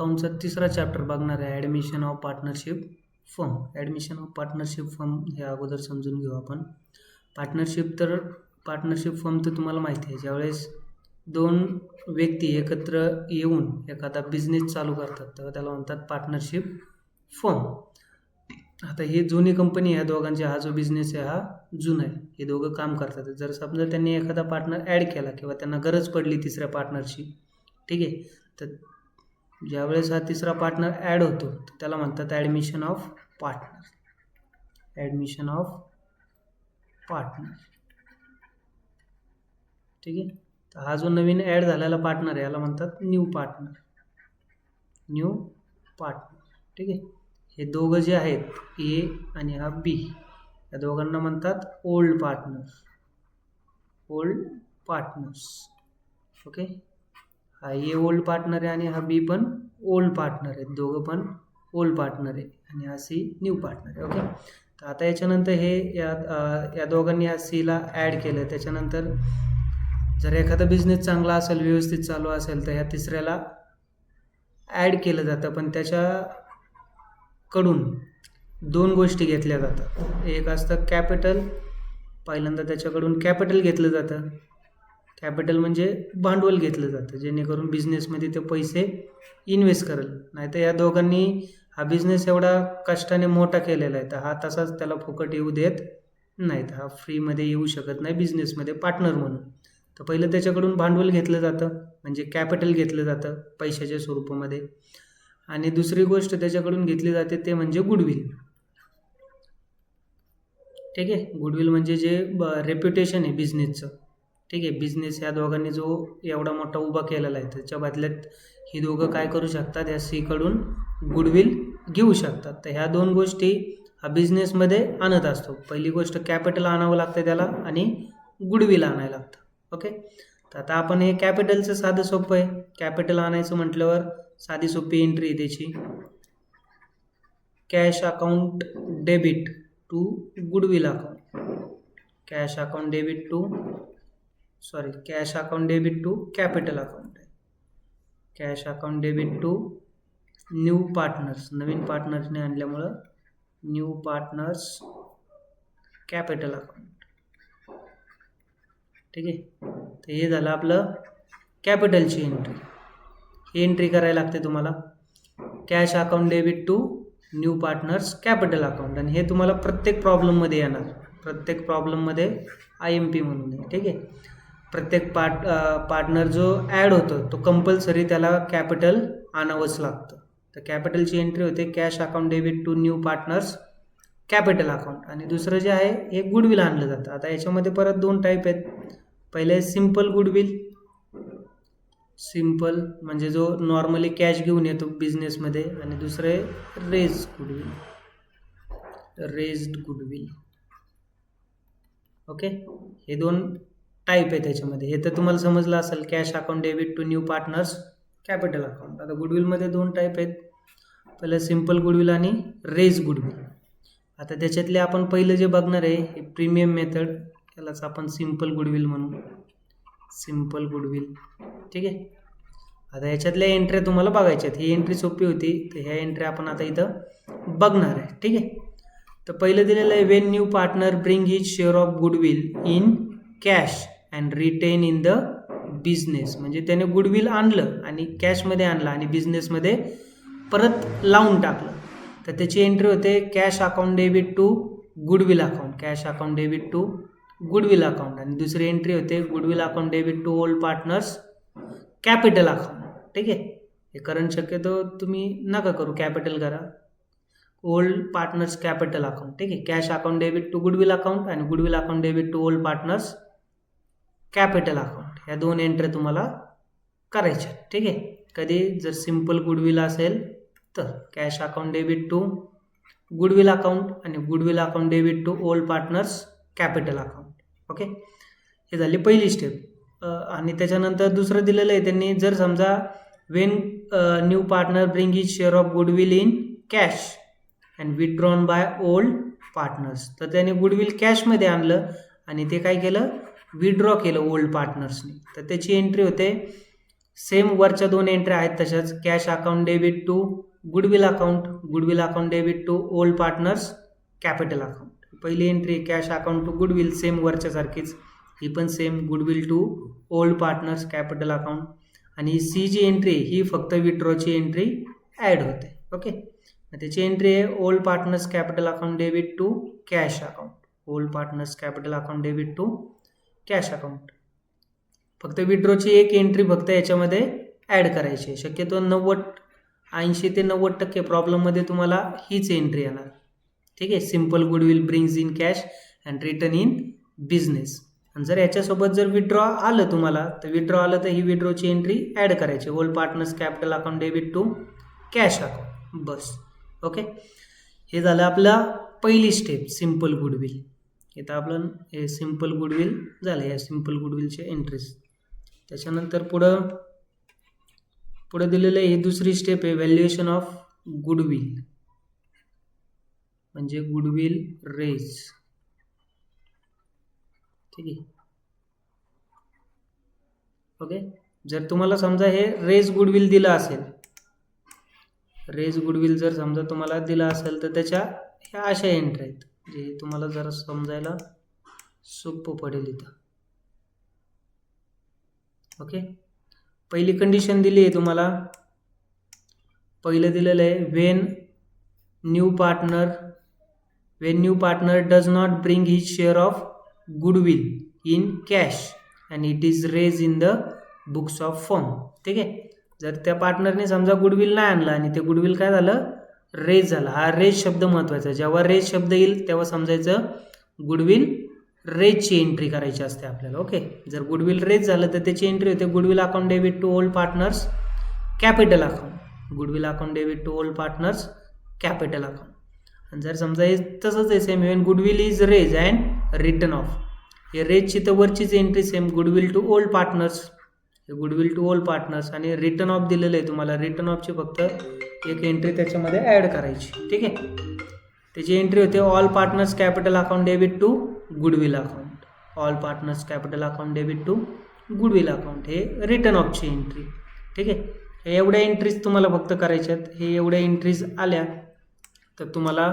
अकाउंटचा तिसरा चॅप्टर बघणार आहे, admission of partnership firm. Admission of partnership firm हे अगोदर समजून घेऊ आपण. पार्टनरशिप फर्म तर तुम्हाला माहिती आहे, ज्यावेळेस दोन व्यक्ती एकत्र येऊन एखादा बिझनेस चालू करतात तेव्हा त्याला म्हणतात पार्टनरशिप फर्म. आता ही जुनी कंपनी आहे दोघांची, हा जो बिझनेस आहे हा जुना आहे, हे दोघं काम करतात. जर समजा त्यांनी एखादा पार्टनर ॲड केला किंवा त्यांना गरज पडली तिसऱ्या पार्टनरची, ठीक आहे, तर ज्यावेळेस हा तिसरा पार्टनर ॲड होतो तर त्याला म्हणतात admission of partner. Admission of partner, ठीक आहे. तर हा जो नवीन ॲड झालेला पार्टनर आहे याला म्हणतात न्यू पार्टनर. न्यू पार्टनर, ठीक आहे. हे दोघं जे आहेत ए आणि हा बी, या दोघांना म्हणतात old partner. Old partners, okay. हा ए ओल्ड पार्टनर आहे आणि हा बी पण ओल्ड पार्टनर आहे, दोघं पण ओल्ड पार्टनर आहे आणि हा सी न्यू पार्टनर आहे, ओके. तर आता याच्यानंतर हे या दोघांनी या सीला ॲड केलं, त्याच्यानंतर जर एखादा बिझनेस चांगला असेल, व्यवस्थित चालू असेल, तर ह्या तिसऱ्याला ॲड केलं जातं. पण त्याच्याकडून दोन गोष्टी घेतल्या जातात. एक असतं कॅपिटल, पहिल्यांदा त्याच्याकडून कॅपिटल घेतलं जातं. कॅपिटल म्हणजे भांडवल घेतलं जातं, जेणेकरून बिझनेसमध्ये ते पैसे इन्व्हेस्ट करेल. नाहीतर या दोघांनी हा बिझनेस एवढा कष्टाने मोठा केलेला आहे, तर हा तसाच त्याला फुकट येऊ देत नाहीत. हा फ्रीमध्ये येऊ शकत नाही बिझनेसमध्ये पार्टनर म्हणून. तर पहिलं त्याच्याकडून भांडवल घेतलं जातं, म्हणजे कॅपिटल घेतलं जातं पैशाच्या स्वरूपामध्ये. आणि दुसरी गोष्ट त्याच्याकडून घेतली जाते ते म्हणजे गुडविल, ठीक आहे. गुडविल म्हणजे जे रेप्युटेशन आहे बिझनेसचं, ठीक आहे. बिझनेस ह्या दोघांनी जो एवढा मोठा उभा केलेला आहे, त्याच्या बदल्यात ही दोघं काय करू शकतात, या सीकडून गुडविल घेऊ शकतात. तर ह्या दोन गोष्टी हा बिझनेसमध्ये आणत असतो. पहिली गोष्ट कॅपिटल आणावं लागतं त्याला आणि गुडविल आणायला लागतं, ओके. तर आता आपण हे कॅपिटलचं साधं सोपं आहे. कॅपिटल आणायचं म्हटल्यावर साधी सोपी एंट्री आहे त्याची. Cash account debit to goodwill account. Cash account debit to capital account आहे. Cash account debit to new partners, नवीन पार्टनर्सने आणल्यामुळं न्यू पार्टनर्स कॅपिटल अकाउंट, ठीक आहे. तर हे झालं आपलं कॅपिटलची एंट्री. ही एंट्री करायला लागते तुम्हाला. Cash account debit to new partners capital account. आणि हे तुम्हाला प्रत्येक प्रॉब्लेममध्ये येणार, प्रत्येक प्रॉब्लेममध्ये IMP म्हणून आहे, ठीक आहे. प्रत्येक पार्टनर जो ॲड होतो तो कंपल्सरी त्याला कॅपिटल आणावंच लागतं. तर कॅपिटलची एंट्री होते cash account debit to new partners capital account. आणि दुसरं जे आहे हे गुडविल आणलं जातं. आता याच्यामध्ये परत दोन टाईप आहेत. पहिले सिम्पल गुडविल. सिम्पल म्हणजे जो नॉर्मली कॅश घेऊन येतो बिझनेसमध्ये, आणि दुसरे रेज्ड गुडविल, ओके. हे दोन टाईप आहे त्याच्यामध्ये. हे तर तुम्हाला समजलं असेल, cash account debit to new partners capital account. आता गुडविलमध्ये दोन टाईप आहेत, पहिलं सिम्पल गुडविल आणि रेज गुडविल. आता त्याच्यातले आपण पहिलं जे बघणार आहे हे प्रीमियम मेथड, यालाच आपण सिम्पल गुडविल म्हणू. सिम्पल गुडविल, ठीक आहे. आता याच्यातल्या एंट्र्या तुम्हाला बघायच्या आहेत. ही एंट्री सोपी होती, तर ह्या एंट्री आपण आता इथं बघणार आहे, ठीक आहे. तर पहिलं दिलेलं आहे when new partner bring his share of goodwill in cash and retain in the business. म्हणजे त्याने गुडविल आणलं आणि कॅशमध्ये आणलं आणि बिझनेसमध्ये परत लावून टाकलं, तर त्याची एंट्री होते cash account debit to goodwill account. Cash account debit to goodwill account. आणि दुसरी एंट्री होते goodwill account debit to old partners capital account, ठीक आहे. हे करंट शक्यतो तुम्ही नका करू, कॅपिटल करा. ओल्ड पार्टनर्स कॅपिटल अकाउंट, ठीक आहे. Cash account debit to goodwill account आणि goodwill account debit to old partners capital account. ह्या दोन एंट्री तुम्हाला करायच्या, ठीक आहे. कधी जर सिम्पल गुडविल असेल तर cash account debit to goodwill account आणि goodwill account debit to old partners capital account, okay. हे झाली पहिली स्टेप. आणि त्याच्यानंतर दुसरं दिलेलं आहे त्यांनी, जर समजा Wien new partner bring his share of goodwill in cash and withdrawn by old partners. तर त्याने गुडविल कॅशमध्ये आणलं आणि ते काय केलं, विथड्रॉ केलं ओल्ड पार्टनर्सने. तर त्याची एंट्री होते सेम वरच्या 2 एंट्री आहेत तशाच. Cash account debit to goodwill account debit to old partners capital account. पहिली entry cash account to goodwill, same वरच्या सारखीच. ही पण same goodwill to old partners capital account. आणि सी जी एंट्री ही फक्त विड्रॉची एंट्री ॲड होते. ओके, त्याची एंट्री आहे old partners capital account debit to cash account. Old partners capital account debit to cash account. फक्त विड्रॉची एक एंट्री फक्त याच्यामध्ये ॲड करायची. शक्यतो 80 ते 90% प्रॉब्लेममध्ये तुम्हाला हीच एंट्री येणार. ठीक आहे. Simple goodwill brings in cash and return in business. आणि जर याच्यासोबत जर विड्रॉ आलं तुम्हाला, तर विड्रॉ आलं तर ही विड्रॉची एंट्री ॲड करायची. Old partners capital account debit to cash account. बस. ओके, हे झालं आपला पहिली स्टेप सिम्पल गुडविल. इथं आपलं हे सिम्पल गुडविल झालं, या सिम्पल गुडविलचे एंट्रीज. त्याच्यानंतर पुढं दिलेलं आहे, ही दुसरी स्टेप आहे व्हॅल्युएशन ऑफ गुडविल, म्हणजे गुडविल रेज. ठीक आहे. ओके, जर तुम्हाला समजा हे रेज गुडविल दिलं असेल, रेज गुडविल जर समजा तुम्हाला दिलं असेल, तर त्याच्या ह्या अशा एंट्री आहेत, जे तुम्हाला जरा समजायला सोपं पडेल इथं. ओके, पहिली कंडिशन दिली आहे तुम्हाला. पहिलं दिलेलं आहे when new partner does not bring his share of goodwill in cash and it is raised in the books of firm. ठीक आहे. जर त्या पार्टनरने समजा गुडविल नाही आणला आणि ते गुडविल काय झालं, रेज झाला. हा रेज शब्द महत्त्वाचा. जेव्हा रेज शब्द येईल तेव्हा समजायचं गुडविल रेजची एंट्री करायची असते आपल्याला. ओके, जर गुडविल रेज झालं तर त्याची एंट्री होते goodwill account debit to old partners capital account. Goodwill account debit to old partners capital account. आणि जर समजा हे तसंच आहे same, even goodwill is raise and return of, हे रेजची तर वरचीच entry same goodwill to old partners, goodwill to old partners. आणि रिटर्न ऑफ दिलेलं आहे तुम्हाला, रिटर्न ऑफची फक्त एक एंट्री त्याच्यामध्ये ॲड करायची. ठीक आहे. त्याची एंट्री होते all partners capital account debit to goodwill account. All partners capital account debit to goodwill account, हे रिटर्न ऑफची एंट्री. ठीक आहे. हे एवढ्या एंट्रीज तुम्हाला फक्त करायच्यात. हे एवढ्या एंट्रीज आल्या तर तुम्हाला